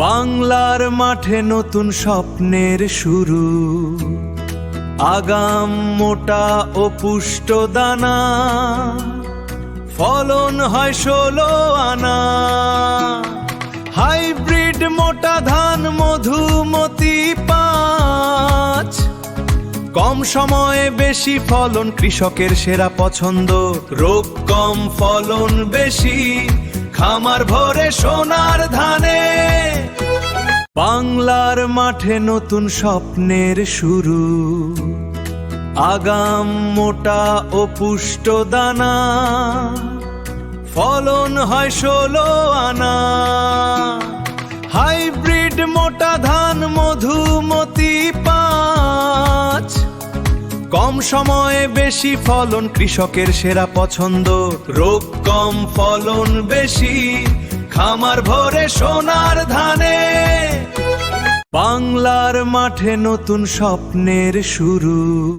বাংলার মাঠে নতুন স্বপ্নের শুরু, আগাম মোটা ও পুষ্ট দানা, ফলন হয় 16 আনা। হাইব্রিড মোটা ধান মধুমতি 5, কম সময়ে বেশি ফলন কৃষকের সেরা পছন্দ। রোগ কম ফলন বেশি, খামার ভরে সোনার ধানে। বাংলার মাঠে নতুন স্বপ্নের শুরু, আগাম মোটা ও পুষ্ট দানা, ফলন হয় 16 আনা। হাইব্রিড মোটা ধান মধুমতি 5, কম সময়ে বেশি ফলন কৃষকের সেরা পছন্দ। রোগ কম ফলন বেশি, খামার ভরে সোনার ধানে। বাংলার মাঠে নতুন স্বপ্নের শুরু।